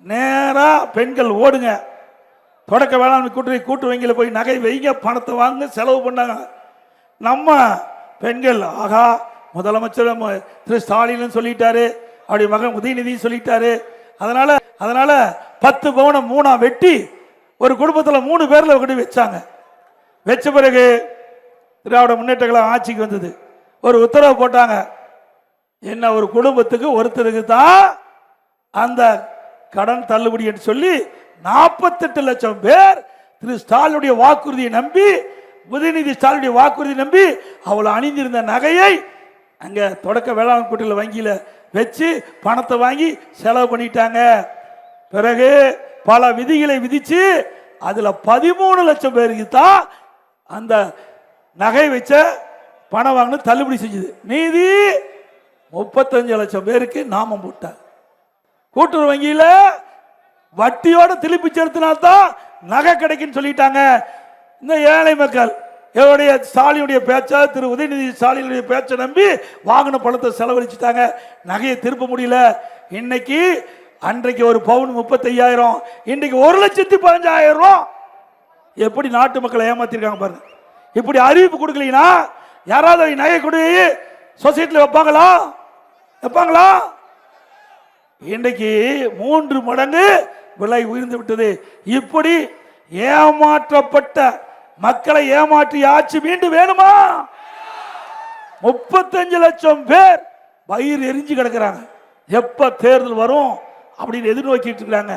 நேரா பெண்கள் ஓடுங்க, தொடக்க வேளாண்மை கூட்டு வங்கியில் போய் நகை வைங்க, பணத்தை வாங்க, செலவு பண்ணாங்க. நம்ம பெண்கள் ஆகா முதலமைச்சர் திரு ஸ்டாலின் சொல்லிட்டாரு, அவருடைய மகன் உதயநிதி சொல்லிட்டாரு, அதனால 10 பவுனை 3 வெட்டி ஒரு குடும்பத்தில் 3 பேர்ல கொண்டு வச்சாங்க. வச்ச பிறகு திராவிட முன்னேற்ற கழகம் ஆட்சிக்கு வந்தது. ஒரு உத்தரவு போட்டாங்க, என்ன ஒரு குடும்பத்துக்கு ஒருத்தருக்கு தான் அந்த கடன் தள்ளுபடி என்று சொல்லி 48 லட்சம் பேர் திரு ஸ்டாலினுடைய வாக்குறுதியை நம்பி, உதயநிதி ஸ்டாலினுடைய வாக்குறுதி நம்பி அவளை அணிந்திருந்த நகையை அங்க தொடக்க வேளாண் கூட்டுறவு வங்கியில வச்சு பணத்தை வாங்கி செலவு பண்ணிட்டாங்க. பிறகு பல விதிகளை விதிச்சு அதுல 13 லட்சம் பேருக்கு தான் அந்த நகை வச்ச பணம் வாங்கினு தள்ளுபடி செஞ்சது. மீதி 35 லட்சம் பேருக்கு நாமம் போட்டார். கூட்டுறவு வங்கியில வட்டியோட திருப்பி செலுத்தினால்தான் நகை கிடைக்குன்னு சொல்லிட்டாங்க. இந்த ஏழை மக்கள் என்னுடைய ஸ்டாலினுடைய பேச்சா, திரு உதயநிதி ஸ்டாலினுடைய பேச்சை நம்பி வாங்கின பணத்தை செலவழிச்சுட்டாங்க. நகையை திருப்ப முடியல. இன்னைக்கு அன்றைக்கு ஒரு பவுன் 35,000, இன்னைக்கு 1,15,000. எப்படி நாட்டு மக்களை ஏமாத்திருக்காங்க பாருங்க. இப்படி அறிவிப்பு கொடுக்கலீங்கன்னா யாராவது நகை கொடு சொசைட்டியில் வைப்பாங்களா? இன்றைக்கு 3 மடங்கு விலை உயர்ந்து விட்டது. இப்படி ஏமாற்றப்பட்ட மக்களை ஏமாற்றிய ஆட்சி மீண்டும் வேணுமா? 35 லட்சம் பேர் வயிறு எரிஞ்சு கிடக்கிறாங்க. எப்ப தேர்தல் வரும் அப்படின்னு எதிர்நோக்கிட்டு இருக்காங்க.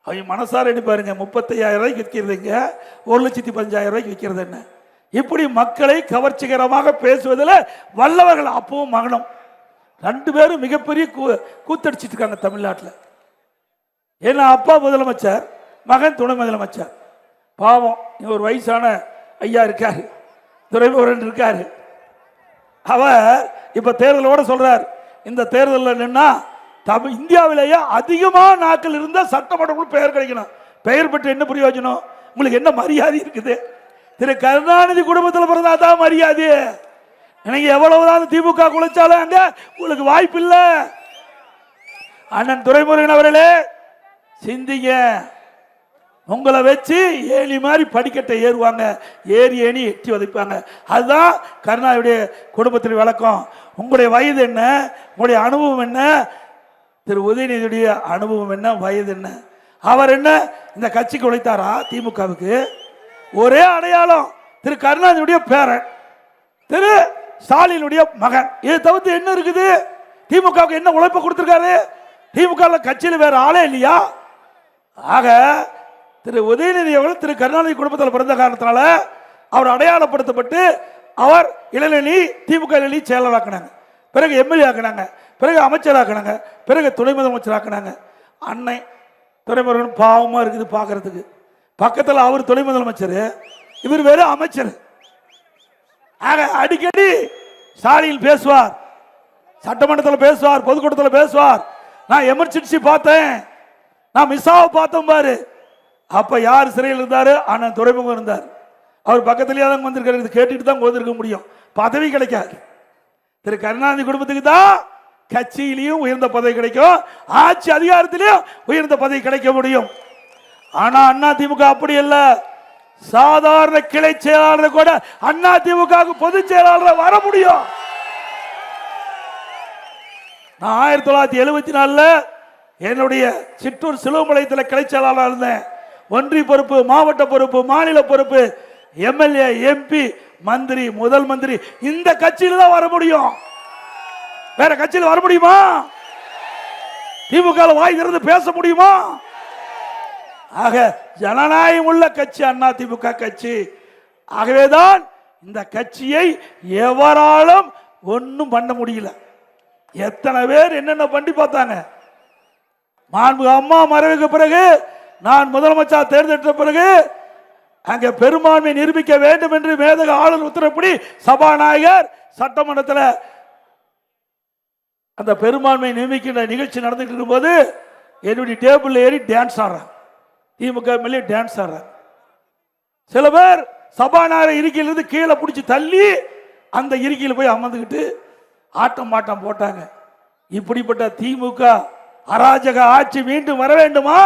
அவங்க மனசார என்ன பாருங்க, 35,000 ரூபாய்க்கு விற்கிறதுங்க, 1,15,000 ரூபாய்க்கு விற்கிறது என்ன? இப்படி மக்களை கவர்ச்சிகரமாக பேசுவதில் வல்லவர்கள் அப்பவும் மகனும் 2 பேரும் மிகப்பெரிய கூத்தடிச்சிட்டு இருக்காங்க தமிழ்நாட்டில். ஏன்னா அப்பா முதலமைச்சர், மகன் துணை முதலமைச்சர். பாவம் ஒரு வயசான ஐயா இருக்காரு, துரைமுருகன் இருக்காரு. அவர் இப்ப தேர்தலோட சொல்றார், இந்த தேர்தலில் நின்னா இந்தியாவிலேயே அதிகமான நாட்கள் இருந்த சட்டமன்றங்களும் பெயர் கிடைக்கணும். பெயர் பெற்று என்ன பிரயோஜனம்? உங்களுக்கு என்ன மரியாதை இருக்குது? திரு கருணாநிதி குடும்பத்தில் பிறந்தாதான் மரியாதை. நீங்க எவ்வளவுதான் திமுக குளிச்சாலும் அங்க உங்களுக்கு வாய்ப்பு இல்லை. அண்ணன் துரைமுருகன் அவர்களே சிந்திங்க. உங்களை வச்சு ஏணி மாதிரி படிக்கட்டை ஏறுவாங்க, ஏணி எட்டி உதைப்பாங்க. அதுதான் கருணாநிதியுடைய குடும்பத்தின் வழக்கம். உங்களுடைய வயது என்ன, உங்களுடைய அனுபவம் என்ன? திரு உதயநிதியுடைய அனுபவம் என்ன, வயது என்ன? அவர் என்ன இந்த கட்சிக்கு உழைத்தாரா? திமுகவுக்கு ஒரே அடையாளம் திரு கருணாநிதியுடைய பேரன், திரு ஸ்டாலினுடைய மகன். இதை தவிர்த்து என்ன இருக்குது? திமுகவுக்கு என்ன உழைப்பு கொடுத்திருக்காரு? திமுக கட்சியில் வேற ஆளே இல்லையா? ஆக திரு உதயநிதி அவர்கள் திரு கருணாநிதி குடும்பத்தில் பிறந்த காரணத்தினால அவர் அடையாளப்படுத்தப்பட்டு அவர் இளநிலை திமுக இளநிலை செயலராக்கினாங்க, பிறகு எம்எல்ஏ ஆக்கினாங்க, பிறகு அமைச்சராக்கினாங்க, பிறகு துணை முதலமைச்சராக்கினாங்க. அன்னை துணைமுருகன் பாவமா இருக்குது பார்க்கறதுக்கு. பக்கத்தில் அவர் துணை முதலமைச்சர், இவர் வேற அமைச்சர். ஆக அடிக்கடி ஸ்டாலின் பேசுவார், சட்டமன்றத்தில் பேசுவார், பொதுக்கூட்டத்தில் பேசுவார். நான் எமர்ஜென்சி பார்த்தேன், நான் மிஸ்ஸாவை பார்த்தேன் பாரு. அப்ப யார் சிறையில் இருந்தாரு? அண்ணன் துரைமுகம் இருந்தார். அவர் பக்கத்திலேயே தான் வந்திருக்காரு. கேட்டுட்டு தான் வந்திருக்க முடியும், பதவி கிடைக்காது. திரு கருணாநிதி குடும்பத்துக்கு தான் கட்சியிலையும் உயர்ந்த பதவி கிடைக்கும், ஆட்சி அதிகாரத்திலையும் உயர்ந்த பதவி கிடைக்க முடியும். ஆனா அண்ணா திமுக அப்படி அல்ல. சாதாரண கிளை செயலாளர் கூட அண்ணா திமுக பொதுச் செயலாளர் வர முடியும். நான் 1974 என்னுடைய சிற்றூர் சிலுவம்பாளையத்தில் கிளை செயலாளர் இருந்தேன். ஒன்றிய பொறுப்பு, மாவட்ட பொறுப்பு, மாநில பொறுப்பு, எம்எல்ஏ, எம்பி, மந்திரி, முதல் மந்திரி இந்த கட்சியில் தான் வர முடியும். வேற கட்சியில் வர முடியுமா? திமுக வாய் திறந்து பேச முடியுமா? ஆக ஜனநாயகம் உள்ள கட்சி அண்ணா திமுக கட்சி. ஆகவேதான் இந்த கட்சியை எவராலும் ஒன்னும் பண்ண முடியல. எத்தனை பேர் என்னென்ன பண்ணி பார்த்தாங்க. மாண்புமிகு அம்மா மறைவுக்கு பிறகு நான் முதலமைச்சர் தேர்ந்தெடுத்த பிறகு அங்க பெரும்பான்மை நிரூபிக்க வேண்டும் என்று மேதக ஆளுநர் உத்தரப்படி சபாநாயகர் சட்டமன்றத்தில் அந்த பெரும்பான்மை நியமிக்கின்ற நிகழ்ச்சி நடந்துட்டு இருக்கும்போது என்னுடைய டேபிள் ஏறி டான்ஸ் ஆடுறாங்க. திமுக எம்எல்ஏ டான்ஸ் ஆடுறாங்க. சில பேர் சபாநாயகர் இருக்கையிலிருந்து கீழே பிடிச்சி தள்ளி அந்த இருக்கையில் போய் அமர்ந்துக்கிட்டு ஆட்டம் பாட்டம் போட்டாங்க. இப்படிப்பட்ட திமுக அராஜக ஆட்சி மீண்டும் வர வேண்டுமா?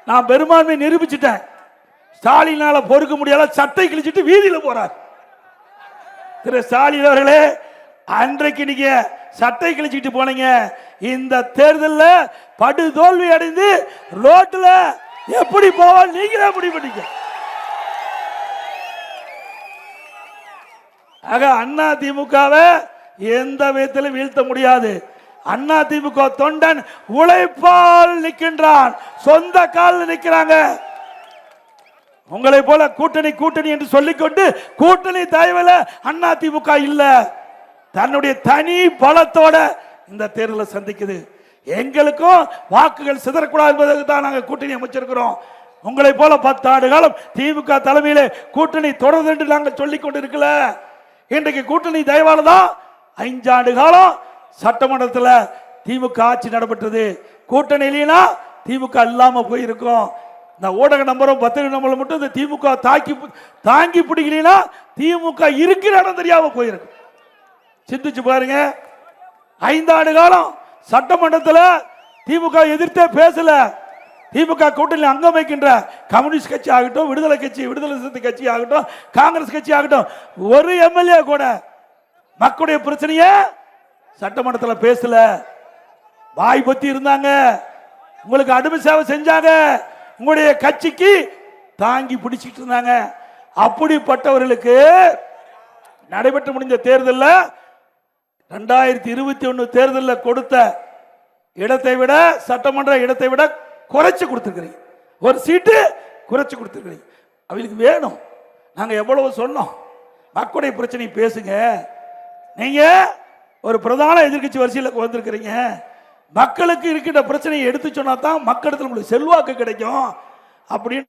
நான் பெரும்பான்மை நிரூபிச்சுட்டேன். ஸ்டாலினால பொறுக்க முடியாத சட்டை கிழிச்சிட்டு வீதியில போறார் திரு ஸ்டாலின் அவர்களே. அன்றைக்கு நீங்க சட்டை கிழிச்சிட்டு போனீங்க. இந்த தேர்தலில் படு தோல்வி அடைந்து ரோட்ல எப்படி போவால் நீங்களே முடிவு பண்ணீங்க. ஆக அண்ணா திமுகவை எந்த விதத்திலும் வீழ்த்த முடியாது. அண்ணா திமுக தொண்டன் உழைப்பால் நிற்கின்றான், சொந்த காலில் நிற்கிறாங்க. உங்களை போல கூட்டணி கூட்டணி என்று சொல்லிக்கொண்டு கூட்டணி தயவுல அண்ணா திமுக இல்ல, தன்னுடைய தனி பலத்தோட இந்த தேர்தலை சந்திக்குது. எங்களுக்கும் வாக்குகள் சிதறக்கூடாது என்பதற்கு தான் நாங்கள் கூட்டணி அமைச்சிருக்கிறோம். உங்களை போல 10 ஆண்டு காலம் திமுக தலைமையிலே கூட்டணி தொடர்ந்து என்று நாங்கள் சொல்லிக் கொண்டு இருக்கல. இன்றைக்கு கூட்டணி தயவால தான் 5 ஆண்டு காலம் சட்டமன்றத்தில் திமுக ஆட்சி நடைபெற்றது. கூட்டணி இல்லைன்னா திமுக இல்லாம போயிருக்கும். இந்த ஊடக நம்பரும் பத்திரிகை நம்பரும் மட்டும் இந்த திமுக தாங்கி பிடிக்கலனா திமுக இருக்கிற இடம் தெரியாம போயிருக்கும். சிந்திச்சு பாருங்க. 5 ஆண்டு காலம் சட்டமன்றத்தில் திமுக எதிர்த்தே பேசல. திமுக கூட்டணி அங்கம் வைக்கின்ற கம்யூனிஸ்ட் கட்சி ஆகட்டும், விடுதலை சிறுத்தை கட்சி ஆகட்டும், காங்கிரஸ் கட்சி ஆகட்டும், ஒரு எம்எல்ஏ கூட மக்களுடைய பிரச்சனைய சட்டமன்றத்தில் பேசல. வாய் பத்தி இருந்தாங்க, உங்களுக்கு அடிமை சேவை செஞ்சாங்க, உங்களுடைய கட்சிக்கு தாங்கி பிடிச்சிட்டு இருந்தாங்க. அப்படிப்பட்டவர்களுக்கு நடைபெற்று முடிந்த தேர்தலில் 2021 தேர்தலில் கொடுத்த இடத்தை விட சட்டமன்ற இடத்தை விட குறைச்சு கொடுத்துருக்கிறீங்க. ஒரு சீட்டு குறைச்சு கொடுத்துருக்கிறீங்க. அவங்களுக்கு வேணும். நாங்கள் எவ்வளவு சொன்னோம், மக்களுடைய பிரச்சனை பேசுங்க. நீங்க ஒரு பிரதான எதிர்கட்சி வரிசையில் வந்திருக்கிறீங்க. மக்களுக்கு இருக்கின்ற பிரச்சனையை எடுத்து சொன்னா தான் மக்களிடத்தில் உங்களுக்கு செல்வாக்கு கிடைக்கும் அப்படின்னு